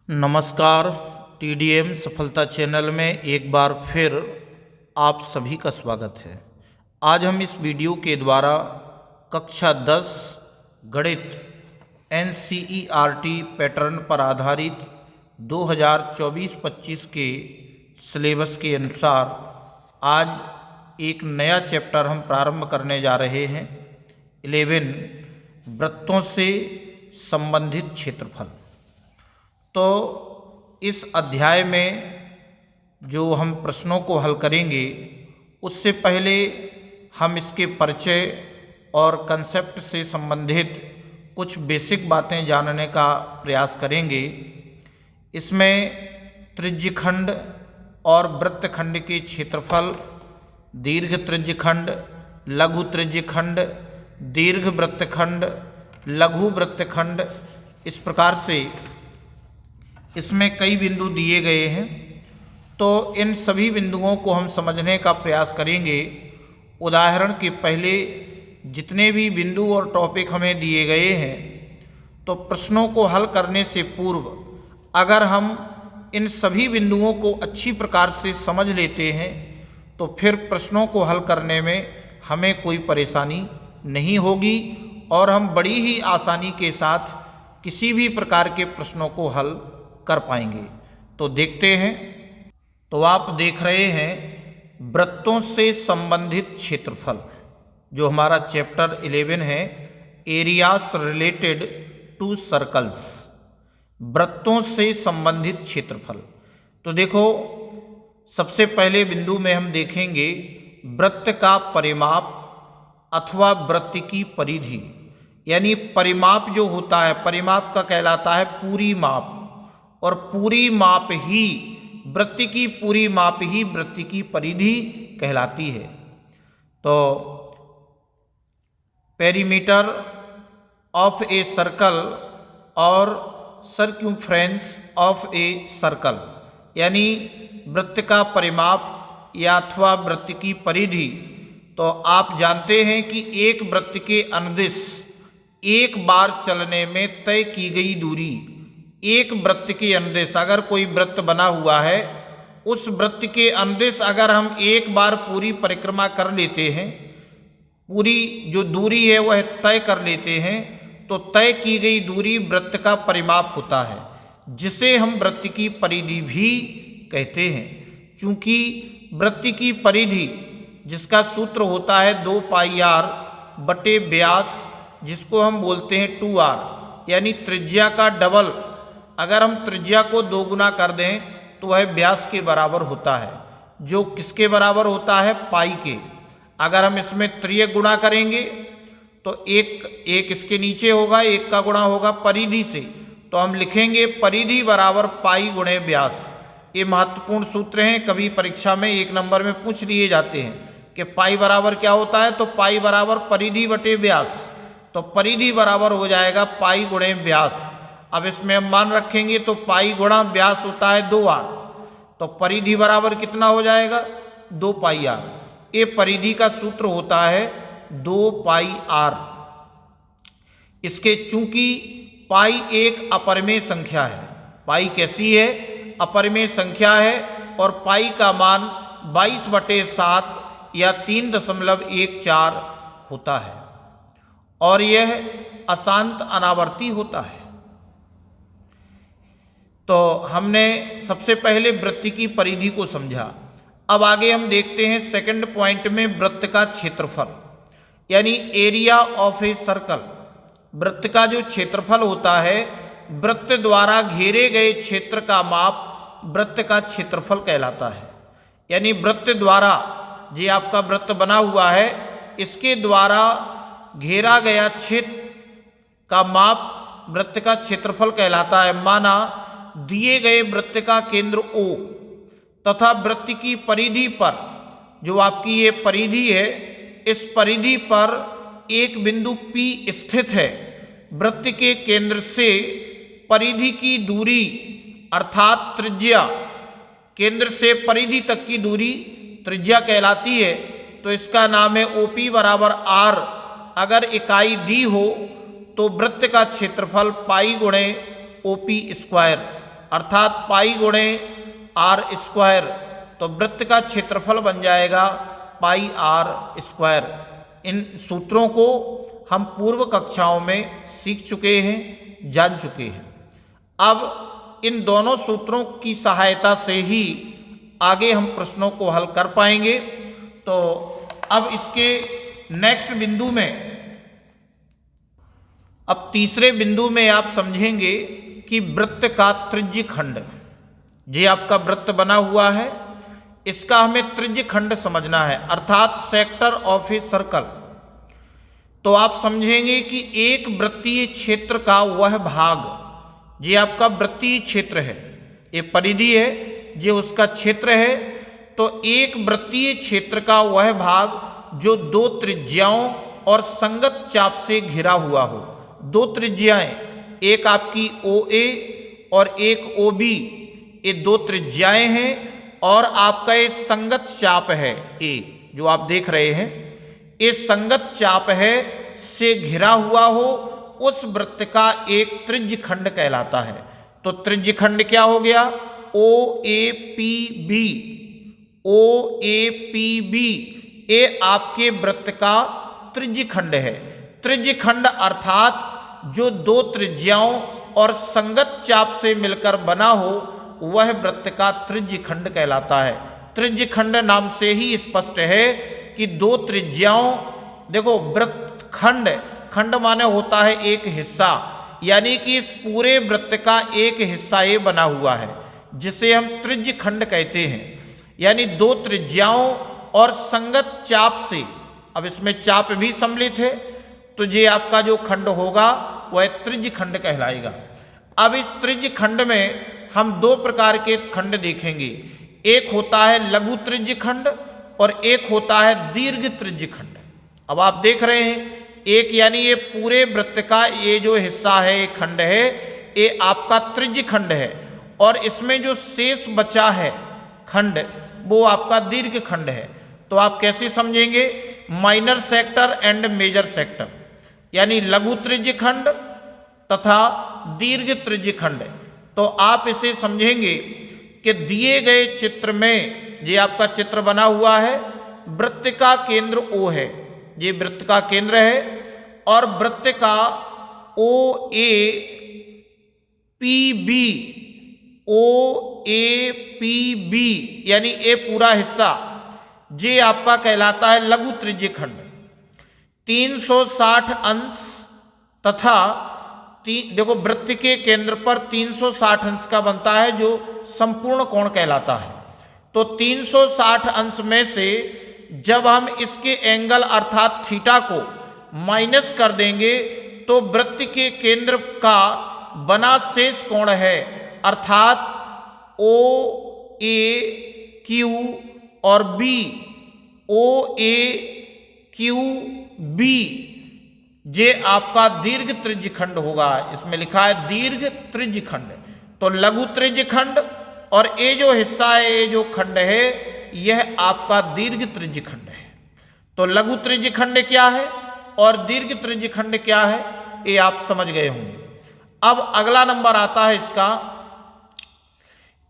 नमस्कार। टीडीएम सफलता चैनल में एक बार फिर आप सभी का स्वागत है। आज हम इस वीडियो के द्वारा कक्षा 10 गणित एनसीईआरटी पैटर्न पर आधारित 2024-25 के सिलेबस के अनुसार आज एक नया चैप्टर हम प्रारंभ करने जा रहे हैं। 11 वृत्तों से संबंधित क्षेत्रफल। तो इस अध्याय में जो हम प्रश्नों को हल करेंगे उससे पहले हम इसके परिचय और कंसेप्ट से संबंधित कुछ बेसिक बातें जानने का प्रयास करेंगे। इसमें त्रिज्यखंड और वृत्तखंड के क्षेत्रफल, दीर्घ त्रिज्यखंड, लघु त्रिज्यखंड, दीर्घ वृत्तखंड, लघु वृत्तखंड, इस प्रकार से इसमें कई बिंदु दिए गए हैं। तो इन सभी बिंदुओं को हम समझने का प्रयास करेंगे। उदाहरण के पहले जितने भी बिंदु और टॉपिक हमें दिए गए हैं, तो प्रश्नों को हल करने से पूर्व अगर हम इन सभी बिंदुओं को अच्छी प्रकार से समझ लेते हैं तो फिर प्रश्नों को हल करने में हमें कोई परेशानी नहीं होगी और हम बड़ी ही आसानी के साथ किसी भी प्रकार के प्रश्नों को हल कर पाएंगे। तो देखते हैं। तो आप देख रहे हैं वृत्तों से संबंधित क्षेत्रफल, जो हमारा चैप्टर 11 है, एरियाज रिलेटेड टू सर्कल्स, वृत्तों से संबंधित क्षेत्रफल। तो देखो, सबसे पहले बिंदु में हम देखेंगे वृत्त का परिमाप अथवा वृत्त की परिधि। यानी परिमाप जो होता है, परिमाप का कहलाता है पूरी माप, और पूरी माप ही वृत्त की पूरी माप ही वृत्त की परिधि कहलाती है। तो पेरीमीटर ऑफ ए सर्कल और सर्क्यूम्फ्रेंस ऑफ ए सर्कल, यानी वृत्त का परिमाप या अथवा वृत्त की परिधि। तो आप जानते हैं कि एक वृत्त के अनुदिश एक बार चलने में तय की गई दूरी, एक वृत्त के अनुदिश अगर कोई वृत्त बना हुआ है, उस वृत्त के अनुदिश अगर हम एक बार पूरी परिक्रमा कर लेते हैं, पूरी जो दूरी है वह तय कर लेते हैं, तो तय की गई दूरी वृत्त का परिमाप होता है, जिसे हम वृत्त की परिधि भी कहते हैं। चूंकि वृत्त की परिधि जिसका सूत्र होता है 2 पाई r बटे व्यास, जिसको हम बोलते हैं 2r, यानी त्रिज्या का डबल। अगर हम त्रिज्या को 2 गुना कर दें तो वह व्यास के बराबर होता है, जो किसके बराबर होता है? पाई के। अगर हम इसमें त्रिय गुणा करेंगे तो एक इसके नीचे होगा, एक का गुणा होगा परिधि से, तो हम लिखेंगे परिधि बराबर पाई गुणे व्यास। ये महत्वपूर्ण सूत्र हैं, कभी परीक्षा में 1 नंबर में पूछ लिए जाते हैं कि पाई बराबर क्या होता है। तो पाई बराबर परिधि बटे व्यास, तो परिधि बराबर हो जाएगा पाई गुणे व्यास। अब इसमें हम मान रखेंगे तो पाई गुणा व्यास होता है 2r, तो परिधि बराबर कितना हो जाएगा? 2 पाई r। ये परिधि का सूत्र होता है 2 पाई r। इसके चूंकि पाई एक अपरिमेय संख्या है, पाई कैसी है? अपरिमेय संख्या है, और पाई का मान 22/7 या 3.14 होता है, और यह अशांत अनावर्ती होता है। तो हमने सबसे पहले वृत्त की परिधि को समझा। अब आगे हम देखते हैं सेकंड पॉइंट में वृत्त का क्षेत्रफल, यानी एरिया ऑफ ए सर्कल। वृत्त का जो क्षेत्रफल होता है, वृत्त द्वारा घेरे गए क्षेत्र का माप वृत्त का क्षेत्रफल कहलाता है। यानी वृत्त द्वारा, जो आपका वृत्त बना हुआ है, इसके द्वारा घेरा गया क्षेत्र का माप वृत्त का क्षेत्रफल कहलाता है। माना दिए गए वृत्त का केंद्र O तथा वृत्त की परिधि पर, जो आपकी ये परिधि है, इस परिधि पर एक बिंदु P स्थित है। वृत्त के केंद्र से परिधि की दूरी अर्थात त्रिज्या, केंद्र से परिधि तक की दूरी त्रिज्या कहलाती है। तो इसका नाम है OP बराबर r। अगर इकाई दी हो तो वृत्त का क्षेत्रफल पाई गुणे OP स्क्वायर, अर्थात पाई गुणे आर स्क्वायर, तो वृत्त का क्षेत्रफल बन जाएगा पाई आर स्क्वायर। इन सूत्रों को हम पूर्व कक्षाओं में सीख चुके हैं, जान चुके हैं। अब इन दोनों सूत्रों की सहायता से ही आगे हम प्रश्नों को हल कर पाएंगे। तो अब इसके नेक्स्ट बिंदु में, अब तीसरे बिंदु में आप समझेंगे कि वृत्त का त्रिज्य खंड, ये आपका वृत्त बना हुआ है, इसका हमें त्रिज्य खंड समझना है, अर्थात सेक्टर ऑफ ए सर्कल। तो आप समझेंगे कि एक वृत्तीय क्षेत्र का वह भाग, ये आपका वृत्तीय क्षेत्र है, ये परिधि है, ये उसका क्षेत्र है। तो एक वृत्तीय क्षेत्र का वह भाग जो दो त्रिज्याओं और संगत चाप से घिरा हुआ हो। दो त्रिज्याएं, एक आपकी OA और एक OB, ये दो त्रिज्याएं हैं, और आपका ये संगत चाप है A, जो आप देख रहे हैं, ये संगत चाप है से घिरा हुआ हो, उस वृत्त का एक त्रिज्य खंड कहलाता है। तो त्रिज्य खंड क्या हो गया? OAPB। OAPB ये आपके वृत्त का त्रिज्य खंड है। त्रिज्य खंड अर्थात जो दो त्रिज्याओं और संगत चाप से मिलकर बना हो, वह वृत्त का त्रिज्य खंड कहलाता है। त्रिज्य खंड नाम से ही स्पष्ट है कि दो त्रिज्याओं, देखो वृत्त खंड, खंड माने होता है एक हिस्सा, यानी कि इस पूरे वृत्त का एक हिस्सा ये बना हुआ है, जिसे हम त्रिज्य खंड कहते हैं। यानी दो त्रिज्याओं और संगत चाप से, अब इसमें चाप भी सम्मिलित है, तो ये आपका जो खंड होगा वह त्रिज्य खंड कहलाएगा। अब इस त्रिज्य खंड में हम दो प्रकार के खंड देखेंगे, एक होता है लघु त्रिज्य खंड और एक होता है दीर्घ त्रिज्य खंड। अब आप देख रहे हैं, एक यानी ये पूरे वृत्त का ये जो हिस्सा है, ये खंड है, ये आपका त्रिज्य खंड है, और इसमें जो शेष बचा है खंड, वो आपका दीर्घ खंड है। तो आप कैसे समझेंगे? Minor sector and major sector, यानी लघु त्रिज्य खंड तथा दीर्घ त्रिज्य खंड। तो आप इसे समझेंगे कि दिए गए चित्र में, ये आपका चित्र बना हुआ है, वृत्त का केंद्र O है, ये वृत्त का केंद्र है, और वृत्त का OAPB यानी ये पूरा हिस्सा, ये आपका कहलाता है लघु त्रिज्य खंड। 360 अंश तथा देखो वृत्त के केंद्र पर 360 अंश का बनता है, जो संपूर्ण कोण कहलाता है। तो 360 अंश में से जब हम इसके एंगल अर्थात थीटा को माइनस कर देंगे, तो वृत्त के केंद्र का बना शेष कोण है, अर्थात OAQ और B, OAQB, ये आपका दीर्घ त्रिज्य खंड होगा। इसमें लिखा है दीर्घ त्रिज्य खंड। तो लघु त्रिज्य खंड और ये जो हिस्सा है, ये जो खंड है, यह आपका दीर्घ त्रिज्य खंड है। तो लघु त्रिज्य खंड क्या है और दीर्घ त्रिज्य खंड क्या है, ये आप समझ गए होंगे। अब अगला नंबर आता है इसका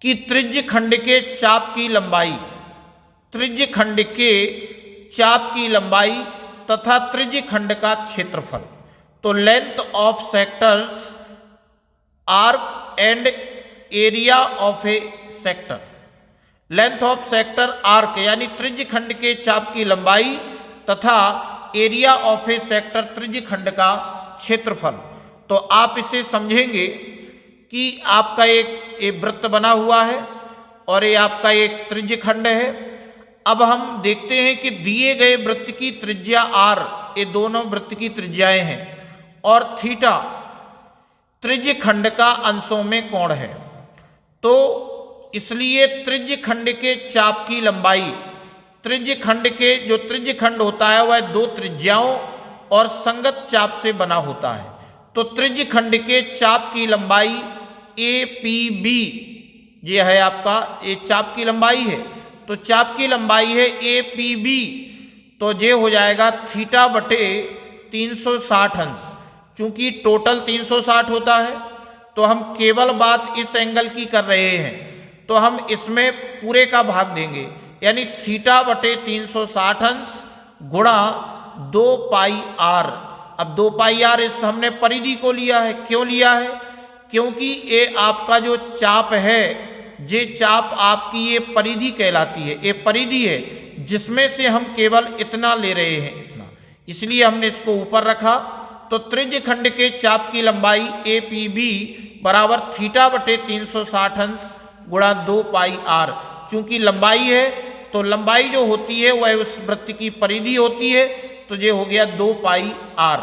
कि त्रिज्य खंड के चाप की लंबाई, त्रिज्य खंड के चाप की लंबाई तथा त्रिज्य खंड का क्षेत्रफल। तो length of sectors arc and area of A sector. Length of sector arc यानी त्रिज्य खंड के चाप की लंबाई तथा एरिया ऑफ ए सेक्टर त्रिज्य खंड का क्षेत्रफल। तो आप इसे समझेंगे कि आपका एक वृत्त बना हुआ है और ये आपका एक त्रिज्य खंड है। अब हम देखते हैं कि दिए गए वृत्त की त्रिज्या r, ये दोनों वृत्त की त्रिज्याएं हैं, और थीटा त्रिज्य खंड का अंशों में कोण है। तो इसलिए त्रिज्य खंड के चाप की लंबाई, त्रिज्य खंड के जो त्रिज्य खंड होता है वह दो त्रिज्याओं और संगत चाप से बना होता है। तो त्रिज्य खंड के चाप की लंबाई APB, ये है आपका, ये चाप की लंबाई है। तो चाप की लंबाई है APB, तो ये हो जाएगा थीटा बटे 360 अंश। चूंकि टोटल 360 होता है, तो हम केवल बात इस एंगल की कर रहे हैं, तो हम इसमें पूरे का भाग देंगे, यानी थीटा बटे 360 अंश गुणा 2 पाई आर। अब 2 पाई आर इस हमने परिधि को लिया है। क्यों लिया है? क्योंकि ये आपका जो चाप है, ये चाप आपकी ये परिधि कहलाती है, ये परिधि है जिसमें से हम केवल इतना ले रहे हैं, इतना, इसलिए हमने इसको ऊपर रखा। तो त्रिज्य खंड के चाप की लंबाई ए पी बी बराबर थीटा बटे 360 अंश गुणा 2 पाई आर। चूंकि लंबाई है तो लंबाई जो होती है वह उस वृत्त की परिधि होती है, तो ये हो गया 2 पाई आर।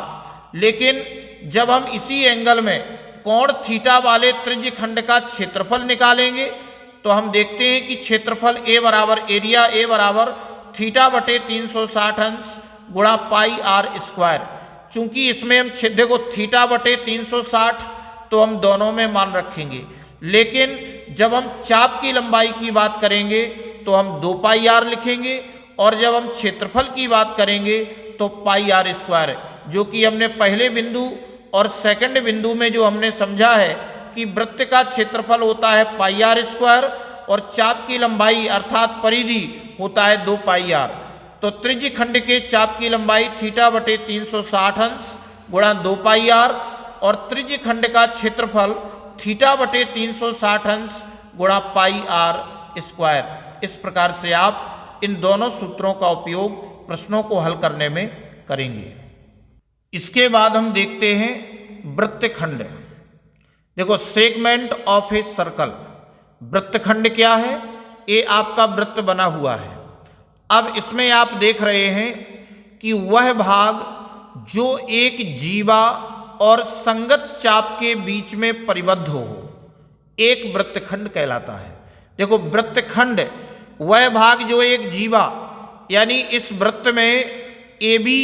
लेकिन जब हम इसी एंगल में कोण थीटा वाले त्रिज्य खंड का क्षेत्रफल निकालेंगे तो हम देखते हैं कि क्षेत्रफल ए बराबर एरिया ए बराबर थीटा बटे 360 अंश गुणा पाई आर स्क्वायर। चूंकि इसमें हम देखो थीटा बटे 360 तो हम दोनों में मान रखेंगे, लेकिन जब हम चाप की लंबाई की बात करेंगे तो हम 2 पाई आर लिखेंगे, और जब हम क्षेत्रफल की बात करेंगे तो पाई आर स्क्वायर, जो कि हमने पहले बिंदु और सेकंड बिंदु में जो हमने समझा है कि वृत्त का क्षेत्रफल होता है पाई आर स्क्वायर और चाप की लंबाई अर्थात परिधि होता है 2 पाई आर। तो त्रिज्य खंड के चाप की लंबाई थीटा बटे 360 अंश गुणा 2 पाई आर और त्रिज्य खंड का क्षेत्रफल थीटा बटे 360 अंश गुणा पाई आर स्क्वायर। इस प्रकार से आप इन दोनों सूत्रों का उपयोग प्रश्नों को हल करने में करेंगे। इसके बाद हम देखते हैं वृत्तखंड। देखो सेगमेंट ऑफ ए सर्कल, वृत्तखंड क्या है? ये आपका वृत्त बना हुआ है। अब इसमें आप देख रहे हैं कि वह भाग जो एक जीवा और संगत चाप के बीच में परिबद्ध हो एक वृत्तखंड कहलाता है। देखो वृत्तखंड वह भाग जो एक जीवा, यानी इस वृत्त में ए बी,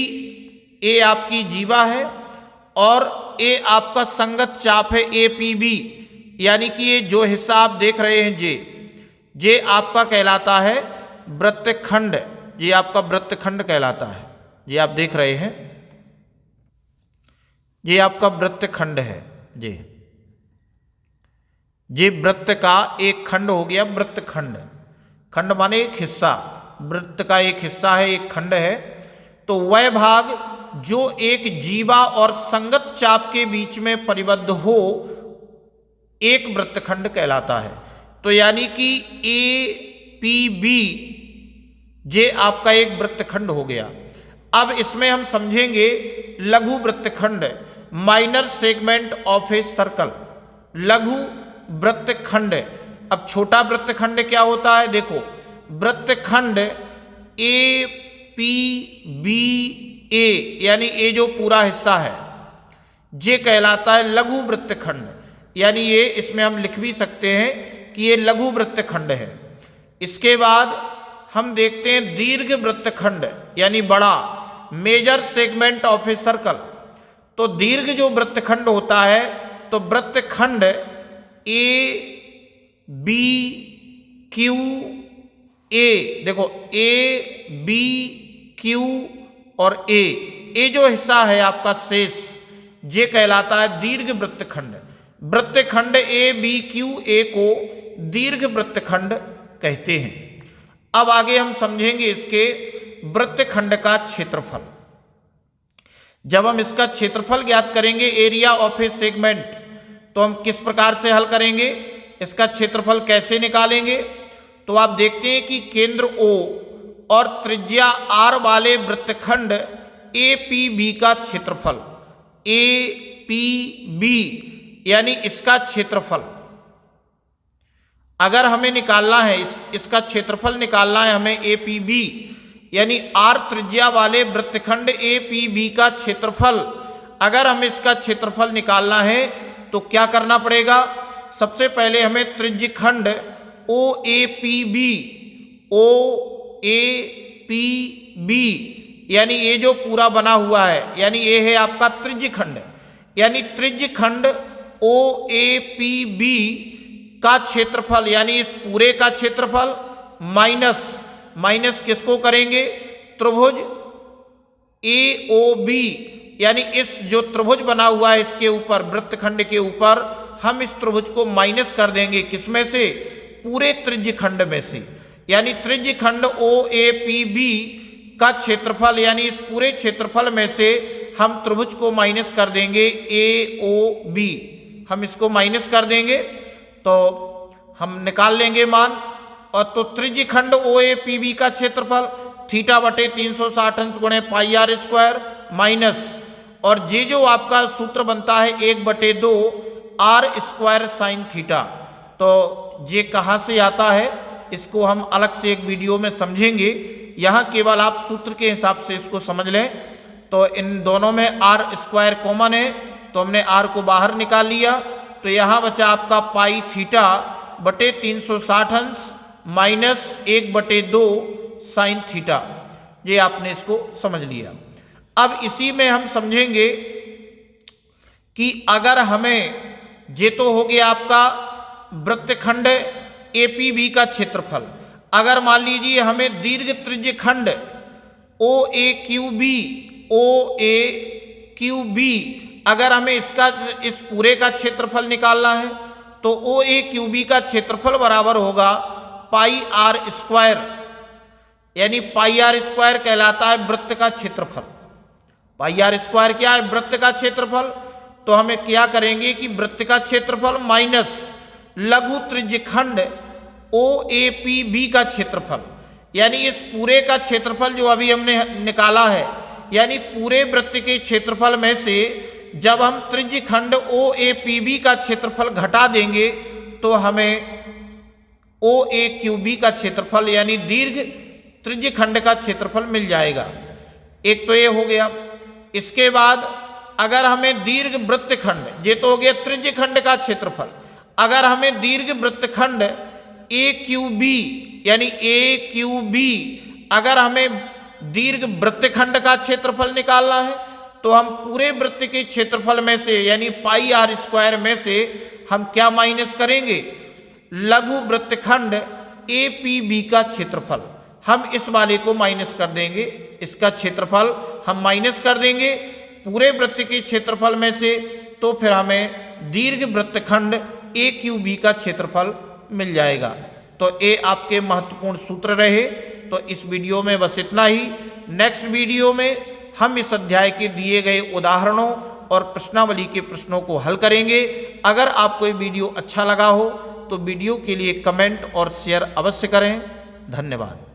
ए आपकी जीवा है और ए आपका संगत चाप है ए पी बी, यानी कि ये जो हिस्सा आप देख रहे हैं जे आपका कहलाता है वृत्तखंड। ये आपका वृत्तखंड कहलाता है। ये आप देख रहे हैं, ये आपका वृत्तखंड है। ये वृत्त का एक खंड हो गया वृत्तखंड। खंड माने एक हिस्सा, वृत्त का एक हिस्सा है, एक खंड है। तो वह भाग जो एक जीवा और संगत चाप के बीच में परिबद्ध हो एक वृत्तखंड कहलाता है। तो यानी कि ए पी बी ये आपका एक वृत्तखंड हो गया। अब इसमें हम समझेंगे लघु वृत्तखंड, minor segment of a circle, लघु वृत्तखंड। अब छोटा वृत्तखंड क्या होता है? देखो वृत्तखंड ए पी बी ए, यानी ए जो पूरा हिस्सा है ये कहलाता है लघु वृत्तखंड। यानी ये इसमें हम लिख भी सकते हैं कि ये लघु वृत्तखंड है। इसके बाद हम देखते हैं दीर्घ वृत्तखंड, यानी बड़ा, major segment of a circle. तो दीर्घ जो वृत्तखंड होता है तो वृत्तखंड ए बी क्यू ए, देखो ए बी क्यू और ए जो हिस्सा है आपका शेष ये कहलाता है दीर्घ वृत्तखंड। वृत्तखंड ए बी क्यू ए को दीर्घ वृत्तखंड कहते हैं। अब आगे हम समझेंगे इसके वृत्तखंड का क्षेत्रफल। जब हम इसका क्षेत्रफल ज्ञात करेंगे एरिया ऑफ ए सेगमेंट, तो हम किस प्रकार से हल करेंगे, इसका क्षेत्रफल कैसे निकालेंगे? तो आप देखते हैं कि केंद्र O और त्रिज्या R वाले वृत्तखंड ए पी बी का क्षेत्रफल, ए पी बी यानी इसका क्षेत्रफल अगर हमें निकालना है, इसका क्षेत्रफल निकालना है हमें ए पी बी, यानी R त्रिज्या वाले वृत्तखंड ए पी बी का क्षेत्रफल अगर हमें इसका क्षेत्रफल निकालना है तो क्या करना पड़ेगा? सबसे पहले हमें त्रिज्यखंड O A P B, O A P B यानी ये जो पूरा बना हुआ है, यानी ये है आपका त्रिज्यखंड, यानी त्रिज्यखंड ओ ए पी बी का क्षेत्रफल, यानी इस पूरे का क्षेत्रफल माइनस किसको करेंगे? त्रिभुज ए ओ बी, यानी इस जो त्रिभुज बना हुआ है इसके ऊपर, वृत्तखंड के ऊपर, हम इस त्रिभुज को माइनस कर देंगे किसमें से? पूरे त्रिज्यखंड में से। यानी त्रिज्यखंड OAPB का क्षेत्रफल, यानी इस पूरे क्षेत्रफल में से हम त्रिभुज को माइनस कर देंगे AOB, हम इसको माइनस कर देंगे तो हम निकाल लेंगे मान। और तो त्रिज्यखंड OAPB का क्षेत्रफल थीटा बटे 360 अंश गुणे पाई आर स्क्वायर माइनस, और ये जो आपका सूत्र बनता है 1/2 आर स्क्वायर साइन थीटा। तो ये कहाँ से आता है इसको हम अलग से एक वीडियो में समझेंगे, यहाँ केवल आप सूत्र के हिसाब से इसको समझ लें। तो इन दोनों में आर स्क्वायर कॉमन है तो हमने आर को बाहर निकाल लिया, तो यहाँ बचा आपका पाई थीटा बटे 360 अंश माइनस 1/2 साइन थीटा। ये आपने इसको समझ लिया। अब इसी में हम समझेंगे कि अगर हमें, ये तो हो गया आपका वृत्तखंड APB का क्षेत्रफल, अगर मान लीजिए हमें दीर्घ त्रिज्यखंड OAQB अगर हमें इसका, इस पूरे का क्षेत्रफल निकालना है तो OAQB का क्षेत्रफल बराबर होगा पाई आर स्क्वायर, यानी पाई आर स्क्वायर कहलाता है वृत्त का क्षेत्रफल। पाई आर स्क्वायर क्या है? वृत्त का क्षेत्रफल। तो हमें क्या करेंगे कि वृत्त का क्षेत्रफल माइनस लघु त्रिज्यखंड OAPB का क्षेत्रफल, यानी इस पूरे का क्षेत्रफल जो अभी हमने निकाला है, यानी पूरे वृत्त के क्षेत्रफल में से जब हम त्रिज्यखंड OAPB का क्षेत्रफल घटा देंगे तो हमें OAQB का क्षेत्रफल यानी दीर्घ त्रिज्यखंड का क्षेत्रफल मिल जाएगा। एक तो ये हो गया। इसके बाद अगर हमें दीर्घ वृत्तखंड, ये तो हो गया त्रिज्यखंड का क्षेत्रफल, अगर हमें दीर्घ वृत्तखंड AQB यानी AQB अगर हमें दीर्घ वृत्तखंड का क्षेत्रफल निकालना है तो हम पूरे वृत्त के क्षेत्रफल में से यानी पाई आर स्क्वायर में से हम क्या माइनस करेंगे? लघु वृत्तखंड APB का क्षेत्रफल, हम इस वाले को माइनस कर देंगे, इसका क्षेत्रफल हम माइनस कर देंगे पूरे वृत्त के क्षेत्रफल में से, तो फिर हमें दीर्घ वृत्तखंड AQB का क्षेत्रफल मिल जाएगा। तो ये आपके महत्वपूर्ण सूत्र रहे। तो इस वीडियो में बस इतना ही। नेक्स्ट वीडियो में हम इस अध्याय के दिए गए उदाहरणों और प्रश्नावली के प्रश्नों को हल करेंगे। अगर आपको ये वीडियो अच्छा लगा हो तो वीडियो के लिए कमेंट और शेयर अवश्य करें। धन्यवाद।